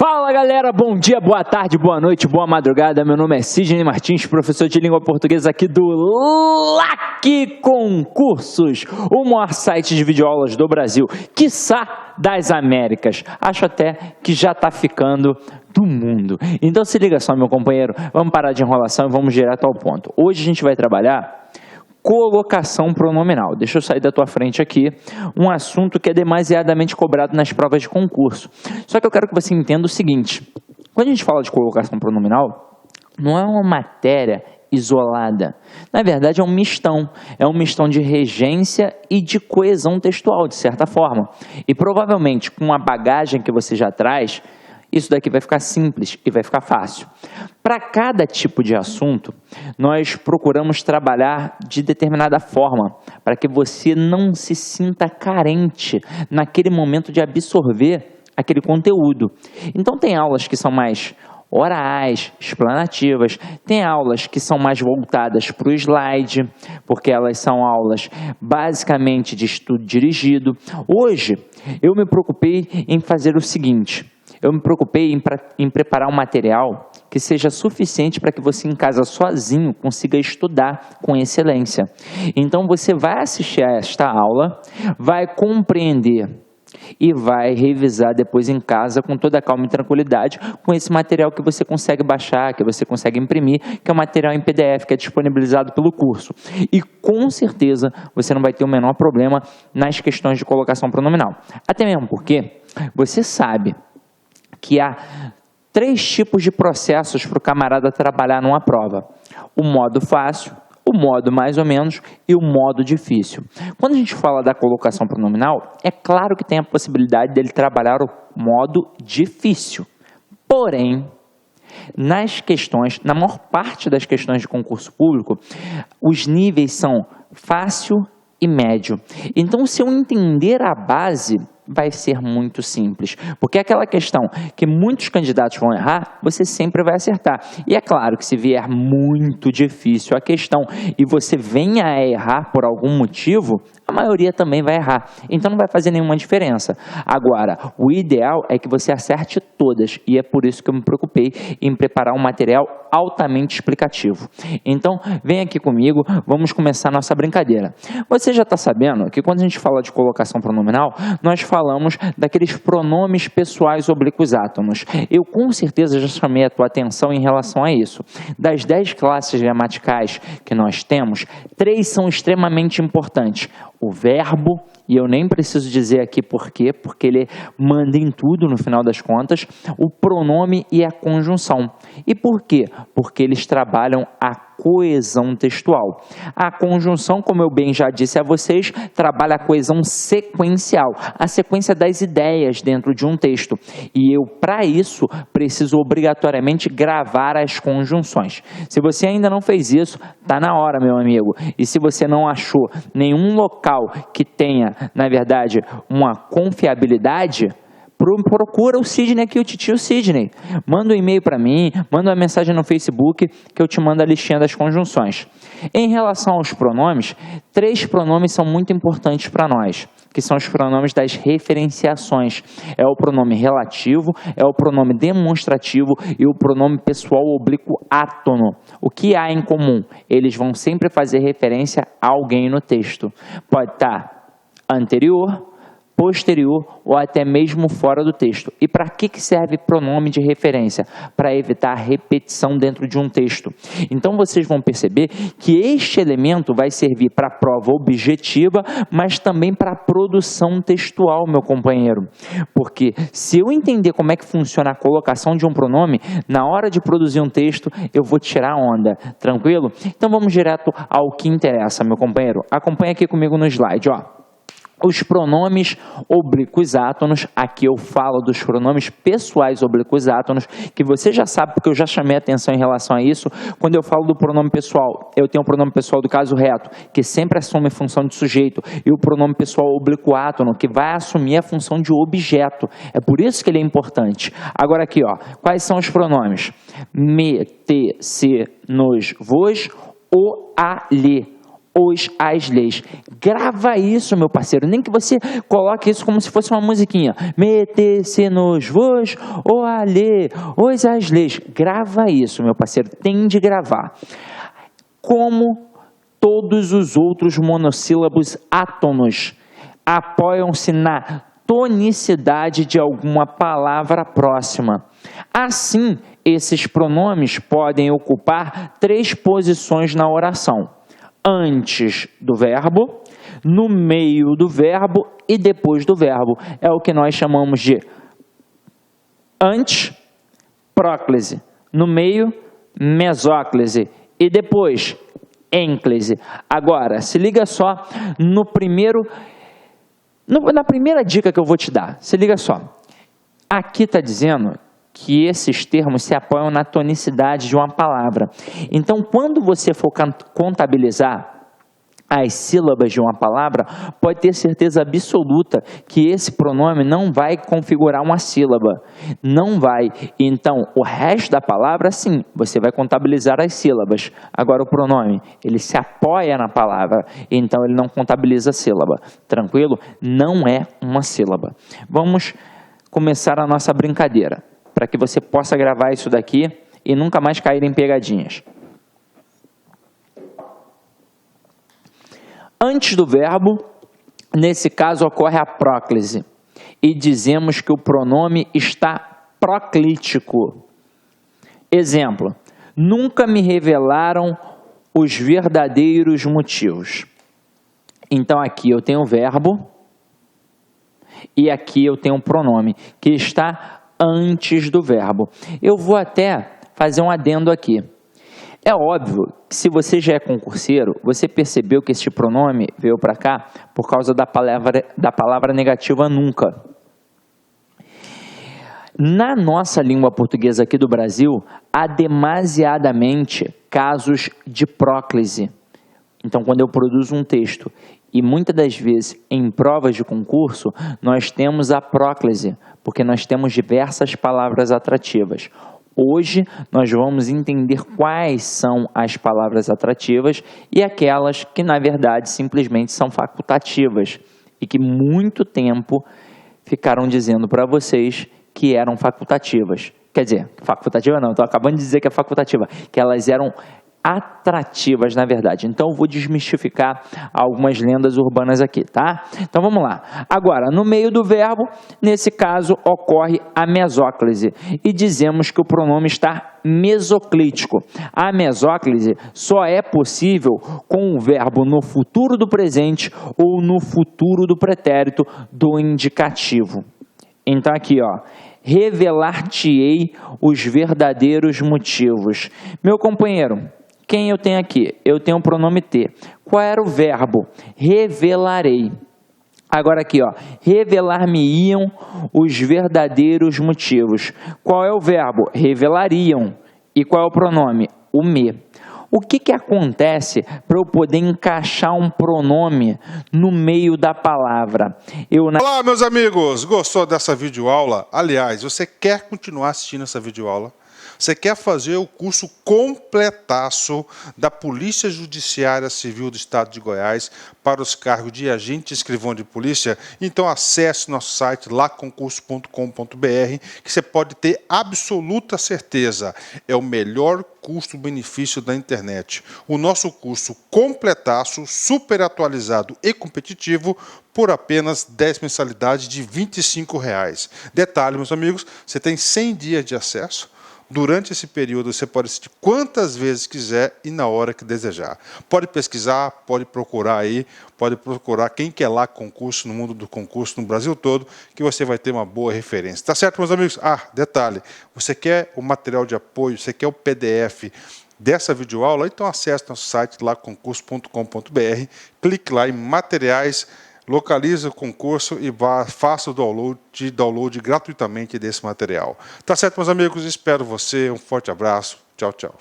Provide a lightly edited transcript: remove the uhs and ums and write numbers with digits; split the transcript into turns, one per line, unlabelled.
Fala galera, bom dia, boa tarde, boa noite, boa madrugada. Meu nome é Sidney Martins, professor de língua portuguesa aqui do LAC Concursos, o maior site de videoaulas do Brasil, quiçá das Américas. Acho até que já está ficando do mundo. Então se liga só, meu companheiro, vamos parar de enrolação e vamos direto ao ponto. Hoje a gente vai trabalhar colocação pronominal. Deixa eu sair da tua frente aqui, um assunto que é demasiadamente cobrado nas provas de concurso. Só que eu quero que você entenda o seguinte, quando a gente fala de colocação pronominal, não é uma matéria isolada. Na verdade é um mistão de regência e de coesão textual, de certa forma. E provavelmente com a bagagem que você já traz, isso daqui vai ficar simples e vai ficar fácil. Para cada tipo de assunto, nós procuramos trabalhar de determinada forma, para que você não se sinta carente naquele momento de absorver aquele conteúdo. Então tem aulas que são mais orais, explanativas, tem aulas que são mais voltadas para o slide, porque elas são aulas basicamente de estudo dirigido. Hoje, eu me preocupei em fazer o seguinte, eu me preocupei em preparar um material que seja suficiente para que você em casa sozinho consiga estudar com excelência. Então você vai assistir a esta aula, vai compreender e vai revisar depois em casa com toda a calma e tranquilidade com esse material que você consegue baixar, que você consegue imprimir, que é um material em PDF que é disponibilizado pelo curso. E com certeza você não vai ter o menor problema nas questões de colocação pronominal. Até mesmo porque você sabe que há 3 tipos de processos para o camarada trabalhar numa prova. O modo fácil, o modo mais ou menos e o modo difícil. Quando a gente fala da colocação pronominal, é claro que tem a possibilidade dele trabalhar o modo difícil. Porém, nas questões, na maior parte das questões de concurso público, os níveis são fácil e médio. Então, se eu entender a base, vai ser muito simples, porque aquela questão que muitos candidatos vão errar, você sempre vai acertar. E é claro que se vier muito difícil a questão e você venha a errar por algum motivo, a maioria também vai errar. Então não vai fazer nenhuma diferença. Agora, o ideal é que você acerte todas, e é por isso que eu me preocupei em preparar um material altamente explicativo. Então, vem aqui comigo, vamos começar a nossa brincadeira. Você já está sabendo que quando a gente fala de colocação pronominal, nós falamos daqueles pronomes pessoais oblíquos átonos. Eu com certeza já chamei a tua atenção em relação a isso. Das 10 classes gramaticais que nós temos, 3 são extremamente importantes. O verbo, e eu nem preciso dizer aqui por quê, porque ele manda em tudo no final das contas, o pronome e a conjunção. E por quê? Porque eles trabalham a coesão textual. A conjunção, como eu bem já disse a vocês, trabalha a coesão sequencial, a sequência das ideias dentro de um texto. E eu, para isso, preciso obrigatoriamente gravar as conjunções. Se você ainda não fez isso, tá na hora, meu amigo. E se você não achou nenhum local que tenha, na verdade, uma confiabilidade, procura o Sidney aqui, o titio Sidney. Manda um e-mail para mim, manda uma mensagem no Facebook que eu te mando a listinha das conjunções. Em relação aos pronomes, 3 pronomes são muito importantes para nós, que são os pronomes das referenciações. É o pronome relativo, é o pronome demonstrativo e o pronome pessoal oblíquo átono. O que há em comum? Eles vão sempre fazer referência a alguém no texto. Pode estar anterior, posterior ou até mesmo fora do texto. E para que serve pronome de referência? Para evitar repetição dentro de um texto. Então vocês vão perceber que este elemento vai servir para a prova objetiva, mas também para a produção textual, meu companheiro. Porque se eu entender como é que funciona a colocação de um pronome, na hora de produzir um texto, eu vou tirar onda. Tranquilo? Então vamos direto ao que interessa, meu companheiro. Acompanha aqui comigo no slide, ó. Os pronomes oblíquos átonos, aqui eu falo dos pronomes pessoais oblíquos átonos, que você já sabe porque eu já chamei a atenção em relação a isso. Quando eu falo do pronome pessoal, eu tenho o pronome pessoal do caso reto, que sempre assume a função de sujeito, e o pronome pessoal oblíquo átono, que vai assumir a função de objeto. É por isso que ele é importante. Agora aqui, ó, quais são os pronomes? Me, te, se, nos, vos, o, a, lhe. as leis. Grava isso, meu parceiro. Nem que você coloque isso como se fosse uma musiquinha. Meter-se nos vos, ou a lei, os as leis. Grava isso, meu parceiro. Tem de gravar. Como todos os outros monossílabos átonos apoiam-se na tonicidade de alguma palavra próxima. Assim, esses pronomes podem ocupar 3 posições na oração: antes do verbo, no meio do verbo e depois do verbo. É o que nós chamamos de antes, próclise, no meio, mesóclise e depois, ênclise. Agora, se liga só na primeira dica que eu vou te dar. Se liga só. Aqui está dizendo que esses termos se apoiam na tonicidade de uma palavra. Então, quando você for contabilizar as sílabas de uma palavra, pode ter certeza absoluta que esse pronome não vai configurar uma sílaba. Não vai. Então, o resto da palavra, sim, você vai contabilizar as sílabas. Agora, o pronome, ele se apoia na palavra, então ele não contabiliza a sílaba. Tranquilo? Não é uma sílaba. Vamos começar a nossa brincadeira, para que você possa gravar isso daqui e nunca mais cair em pegadinhas. Antes do verbo, nesse caso, ocorre a próclise. E dizemos que o pronome está proclítico. Exemplo: nunca me revelaram os verdadeiros motivos. Então, aqui eu tenho o verbo e aqui eu tenho o pronome, que está antes do verbo. Eu vou até fazer um adendo aqui. É óbvio que se você já é concurseiro, você percebeu que este pronome veio para cá por causa da palavra negativa nunca. Na nossa língua portuguesa aqui do Brasil, há demasiadamente casos de próclise. Então, quando eu produzo um texto e muitas das vezes em provas de concurso, nós temos a próclise, porque nós temos diversas palavras atrativas. Hoje, nós vamos entender quais são as palavras atrativas e aquelas que, na verdade, simplesmente são facultativas e que muito tempo ficaram dizendo para vocês que eram facultativas. Quer dizer, facultativa não, estou acabando de dizer que é facultativa, que elas eram atrativas, na verdade. Então, eu vou desmistificar algumas lendas urbanas aqui, tá? Então, vamos lá. Agora, no meio do verbo, nesse caso, ocorre a mesóclise. E dizemos que o pronome está mesoclítico. A mesóclise só é possível com o verbo no futuro do presente ou no futuro do pretérito do indicativo. Então, aqui, ó. Revelar-te-ei os verdadeiros motivos. Meu companheiro, quem eu tenho aqui? Eu tenho o pronome ter. Qual era o verbo? Revelarei. Agora aqui, ó, revelar-me-iam os verdadeiros motivos. Qual é o verbo? Revelariam. E qual é o pronome? O me. O que acontece para eu poder encaixar um pronome no meio da palavra?
Olá, meus amigos! Gostou dessa videoaula? Aliás, você quer continuar assistindo essa videoaula? Você quer fazer o curso completaço da Polícia Judiciária Civil do Estado de Goiás para os cargos de agente e escrivão de polícia? Então acesse nosso site laconcurso.com.br, que você pode ter absoluta certeza. É o melhor custo-benefício da internet. O nosso curso completaço, super atualizado e competitivo, por apenas 10 mensalidades de R$ 25. Detalhe, meus amigos, você tem 100 dias de acesso. Durante esse período, você pode assistir quantas vezes quiser e na hora que desejar. Pode pesquisar, pode procurar aí, pode procurar quem quer lá concurso, no mundo do concurso, no Brasil todo, que você vai ter uma boa referência. Tá certo, meus amigos? Ah, detalhe, você quer o material de apoio, você quer o PDF dessa videoaula? Então acesse nosso site lá, concurso.com.br, clique lá em materiais, localize o concurso e faça o download gratuitamente desse material. Tá certo, meus amigos? Espero você. Um forte abraço. Tchau, tchau.